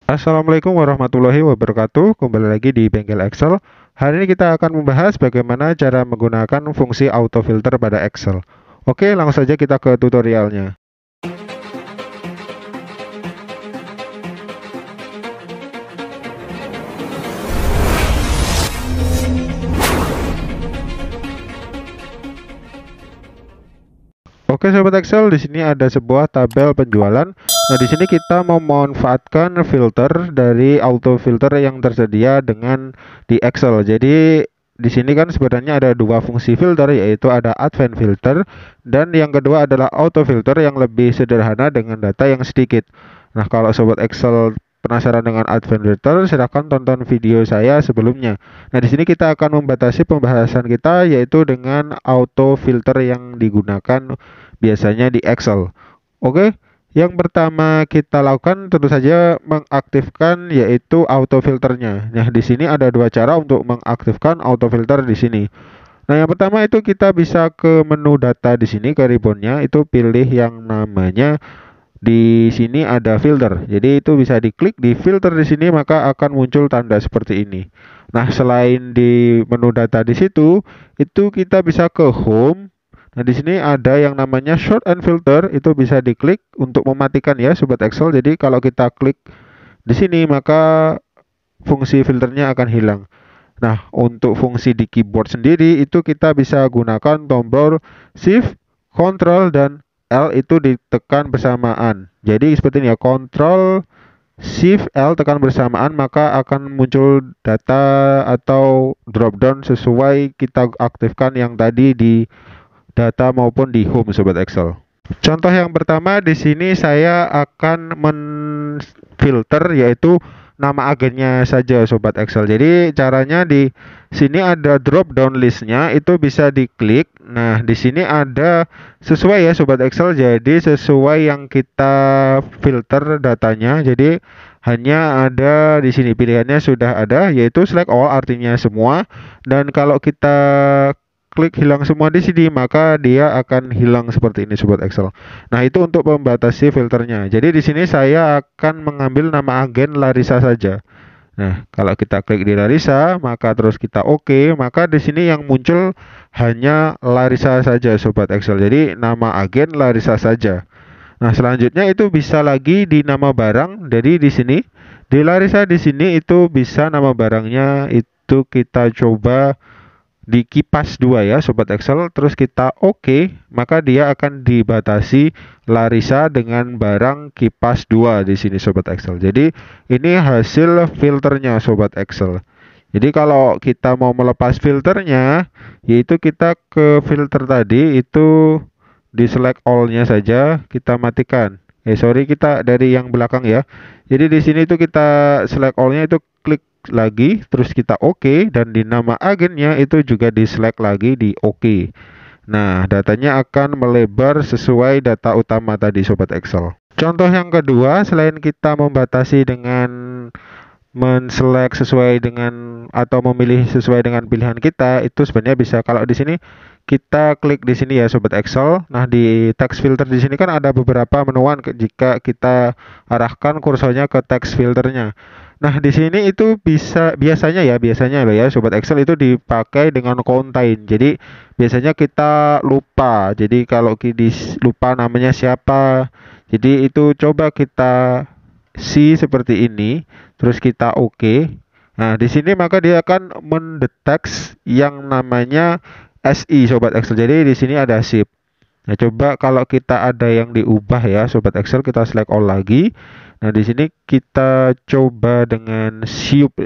Assalamualaikum warahmatullahi wabarakatuh. Kembali lagi di Bengkel Excel. Hari ini kita akan membahas bagaimana cara menggunakan fungsi autofilter pada Excel. Oke, langsung saja kita ke tutorialnya. Oke, sobat Excel, di sini ada sebuah tabel penjualan. Nah, di sini kita memanfaatkan filter dari autofilter yang tersedia di Excel. Jadi di sini kan sebenarnya ada dua fungsi filter, yaitu ada advanced filter dan yang kedua adalah autofilter yang lebih sederhana dengan data yang sedikit. Nah, kalau sobat Excel penasaran dengan advanced filter, silahkan tonton video saya sebelumnya. Nah, di sini kita akan membatasi pembahasan kita yaitu dengan autofilter yang digunakan biasanya di Excel. Oke, yang pertama kita lakukan tentu saja mengaktifkan yaitu autofilternya. Nah, di sini ada dua cara untuk mengaktifkan autofilter di sini. Nah, yang pertama itu kita bisa ke menu data di sini, ke ribbonnya, itu pilih yang namanya di sini ada filter. Jadi itu bisa diklik di filter di sini maka akan muncul tanda seperti ini. Nah, selain di menu data di situ, itu kita bisa ke home. Nah, di sini ada yang namanya short and filter, itu bisa diklik untuk mematikan ya sobat Excel. Jadi kalau kita klik di sini maka fungsi filternya akan hilang. Nah, untuk fungsi di keyboard sendiri itu kita bisa gunakan tombol Shift, Control, dan L itu ditekan bersamaan. Jadi seperti ini ya, Control, Shift, L tekan bersamaan maka akan muncul data atau drop down sesuai kita aktifkan yang tadi di data maupun di home sobat Excel. Contoh yang pertama di sini saya akan menfilter yaitu nama agennya saja sobat Excel. Jadi caranya di sini ada drop down listnya itu bisa diklik. Nah, di sini ada sesuai ya sobat Excel. Jadi sesuai yang kita filter datanya. Jadi hanya ada di sini pilihannya sudah ada yaitu select all artinya semua. Dan kalau kita klik hilang semua di sini maka dia akan hilang seperti ini sobat Excel. Nah, itu untuk membatasi filternya. Jadi di sini saya akan mengambil nama agen Larissa saja. Nah, kalau kita klik di Larissa maka terus kita oke, maka di sini yang muncul hanya Larissa saja sobat Excel. Jadi nama agen Larissa saja. Nah, selanjutnya itu bisa lagi di nama barang. Jadi di sini di Larissa di sini itu bisa nama barangnya itu kita coba di kipas 2 ya sobat Excel, terus kita oke, maka dia akan dibatasi Larissa dengan barang kipas 2 di sini sobat Excel. Jadi ini hasil filternya sobat Excel. Jadi kalau kita mau melepas filternya, yaitu kita ke filter tadi itu di select all-nya saja kita matikan. Sorry, kita dari yang belakang ya. Jadi di sini itu kita select all-nya itu klik lagi terus kita oke, dan di nama agennya itu juga di select lagi di oke. Nah, datanya akan melebar sesuai data utama tadi sobat Excel. Contoh yang kedua, selain kita membatasi dengan menselect sesuai dengan atau memilih sesuai dengan pilihan kita, itu sebenarnya bisa kalau di sini kita klik di sini ya sobat Excel. Nah, di text filter di sini kan ada beberapa menuan jika kita arahkan kursornya ke text filternya. Nah, di sini itu bisa biasanya loh ya sobat Excel itu dipakai dengan contain. Jadi biasanya kita lupa. Jadi kalau lupa namanya siapa. Jadi itu coba kita seperti ini, terus kita oke. Nah, di sini maka dia akan mendeteksi yang namanya SI sobat Excel. Jadi di sini ada shift. Nah, coba kalau kita ada yang diubah ya sobat Excel, kita select all lagi. Nah, di sini kita coba dengan siup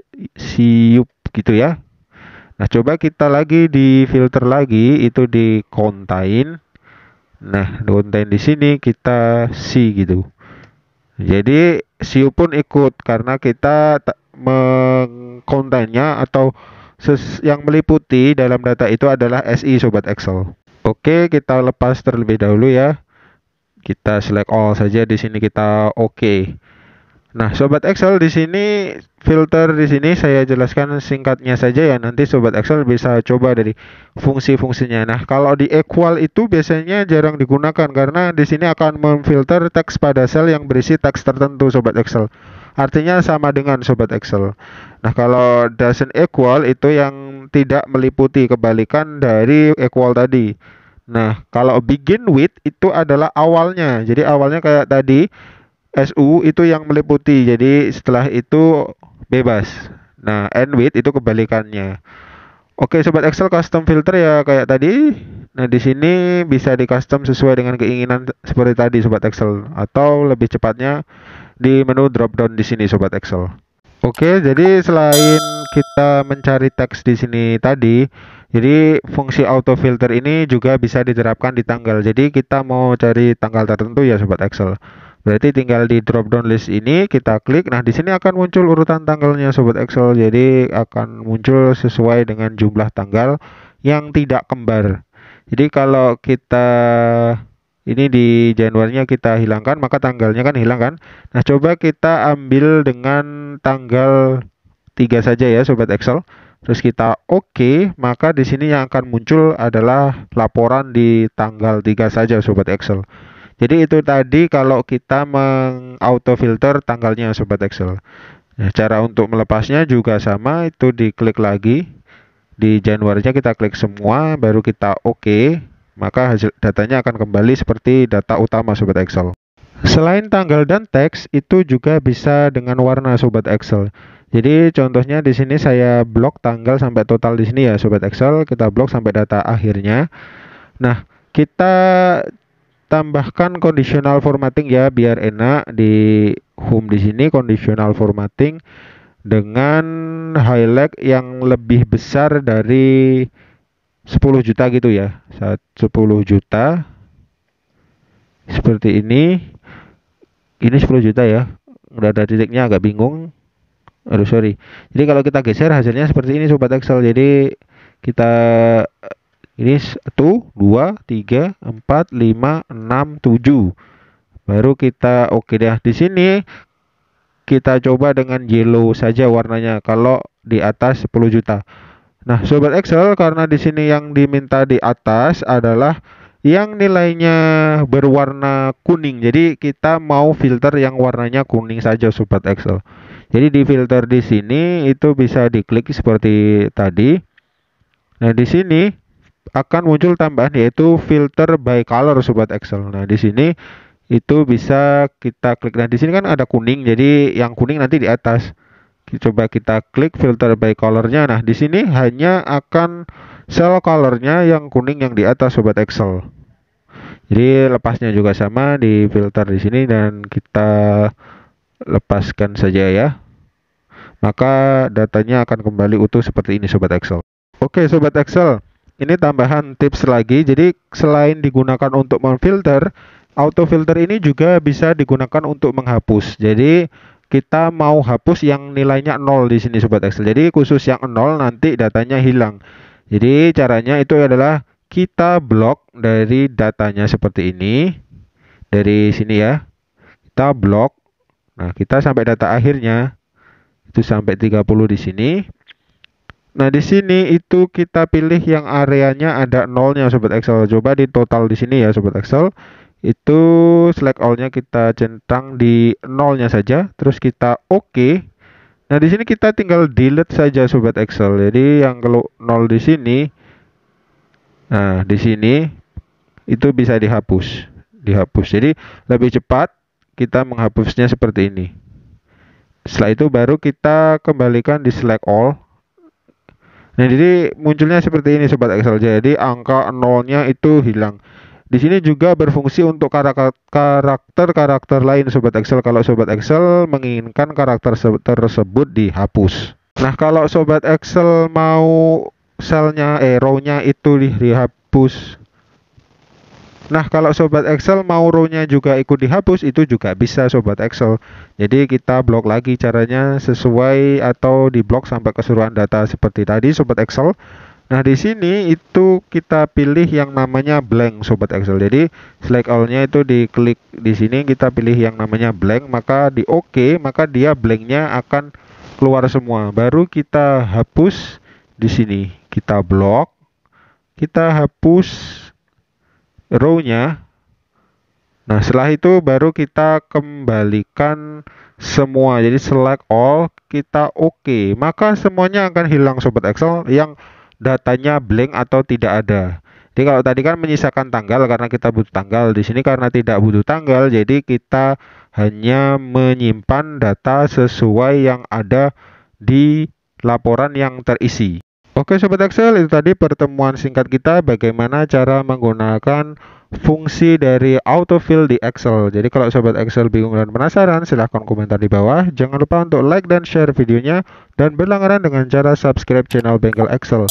gitu ya. Nah, coba kita lagi di filter lagi itu di contain. Nah, contain di sini kita gitu. Jadi siu pun ikut karena kita mengkontennya atau yang meliputi dalam data itu adalah SI sobat Excel. Oke, kita lepas terlebih dahulu ya. Kita select all saja di sini kita oke. Nah, sobat Excel di sini filter di sini saya jelaskan singkatnya saja ya. Nanti sobat Excel bisa coba dari fungsi-fungsinya. Nah, kalau di equal itu biasanya jarang digunakan karena di sini akan memfilter teks pada sel yang berisi teks tertentu sobat Excel. artinya sama dengan sobat Excel. Nah, kalau doesn't equal itu yang tidak meliputi, kebalikan dari equal tadi. Nah, kalau begin with itu adalah awalnya. Jadi awalnya kayak tadi SU itu yang meliputi. Jadi setelah itu bebas. Nah, end with itu kebalikannya. Oke, sobat Excel, custom filter ya kayak tadi. Nah, di sini bisa di custom sesuai dengan keinginan seperti tadi sobat Excel, atau lebih cepatnya di menu drop down di sini sobat Excel. Oke, jadi selain kita mencari teks di sini tadi, jadi fungsi auto filter ini juga bisa diterapkan di tanggal. Jadi kita mau cari tanggal tertentu ya sobat Excel. Berarti tinggal di drop down list ini kita klik. Nah, di sini akan muncul urutan tanggalnya sobat Excel. Jadi akan muncul sesuai dengan jumlah tanggal yang tidak kembar. Jadi kalau kita ini di Januarinya kita hilangkan, maka tanggalnya kan hilang kan. Nah, coba kita ambil dengan tanggal 3 saja ya sobat Excel. Terus kita oke, maka di sini yang akan muncul adalah laporan di tanggal 3 saja sobat Excel. Jadi itu tadi kalau kita mengauto filter tanggalnya sobat Excel. Nah, cara untuk melepasnya juga sama, itu diklik lagi. Di Januarinya kita klik semua, baru kita oke, maka hasil datanya akan kembali seperti data utama sobat Excel. Selain tanggal dan teks, itu juga bisa dengan warna sobat Excel. Jadi contohnya di sini saya blok tanggal sampai total di sini ya sobat Excel, kita blok sampai data akhirnya. Nah, kita tambahkan conditional formatting ya biar enak. Di home di sini conditional formatting dengan highlight yang lebih besar dari 10 juta gitu ya. 10 juta seperti ini 10 juta ya, udah ada titiknya, agak bingung. Aduh sorry. Jadi kalau kita geser hasilnya seperti ini sobat Excel. Jadi kita ini 1, 2, 3, 4, 5, 6, 7. Baru kita oke deh. Di sini kita coba dengan yellow saja warnanya kalau di atas 10 juta. Nah, sobat Excel, karena di sini yang diminta di atas adalah yang nilainya berwarna kuning. Jadi kita mau filter yang warnanya kuning saja sobat Excel. Jadi di filter di sini itu bisa diklik seperti tadi. Nah, di sini akan muncul tambahan yaitu filter by color sobat Excel. Nah, di sini itu bisa kita klik. Nah, di sini kan ada kuning. Jadi yang kuning nanti di atas. Coba kita klik filter by colornya. Nah, di sini hanya akan cell colornya yang kuning yang di atas sobat Excel. Jadi lepasnya juga sama di filter di sini dan kita lepaskan saja ya. Maka datanya akan kembali utuh seperti ini sobat Excel. Oke sobat Excel, ini tambahan tips lagi. Jadi selain digunakan untuk memfilter, auto filter ini juga bisa digunakan untuk menghapus. Jadi kita mau hapus yang nilainya 0 di sini sobat Excel. Jadi khusus yang 0 nanti datanya hilang. Jadi caranya itu adalah kita blok dari datanya seperti ini. Dari sini ya. Kita blok. Nah, kita sampai data akhirnya itu sampai 30 di sini. Nah, di sini itu kita pilih yang areanya ada nolnya sobat Excel. Coba di total di sini ya sobat Excel. Itu select all-nya kita centang di nolnya saja, terus kita oke. Nah, di sini kita tinggal delete saja sobat Excel. Jadi yang kalau nol di sini, nah di sini itu bisa dihapus, Jadi lebih cepat kita menghapusnya seperti ini. Setelah itu baru kita kembalikan di select all. Nah, jadi munculnya seperti ini sobat Excel. Jadi angka nolnya itu hilang. Di sini juga berfungsi untuk karakter lain sobat Excel. Kalau sobat Excel menginginkan karakter tersebut dihapus. Nah, kalau sobat Excel mau row-nya itu dihapus. Nah, kalau sobat Excel mau row-nya juga ikut dihapus, itu juga bisa sobat Excel. Jadi kita blok lagi caranya sesuai atau diblok sampai keseluruhan data seperti tadi sobat Excel. Nah, di sini itu kita pilih yang namanya blank sobat Excel. Jadi select all-nya itu diklik di sini, kita pilih yang namanya blank, maka di oke, maka dia blanknya akan keluar semua. Baru kita hapus di sini. Kita blok, kita hapus row-nya. Nah, setelah itu baru kita kembalikan semua. Jadi select all, kita oke. Maka semuanya akan hilang Sobat Excel yang datanya blank atau tidak ada. Jadi kalau tadi kan menyisakan tanggal karena kita butuh tanggal. Di sini karena tidak butuh tanggal, jadi kita hanya menyimpan data sesuai yang ada di laporan yang terisi. Oke Sobat Excel, itu tadi pertemuan singkat kita bagaimana cara menggunakan fungsi dari autofill di Excel. Jadi kalau Sobat Excel bingung dan penasaran, silahkan komentar di bawah. Jangan lupa untuk like dan share videonya, dan berlangganan dengan cara subscribe channel Bengkel Excel.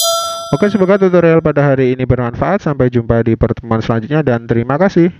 Oke, semoga tutorial pada hari ini bermanfaat. Sampai jumpa di pertemuan selanjutnya dan terima kasih.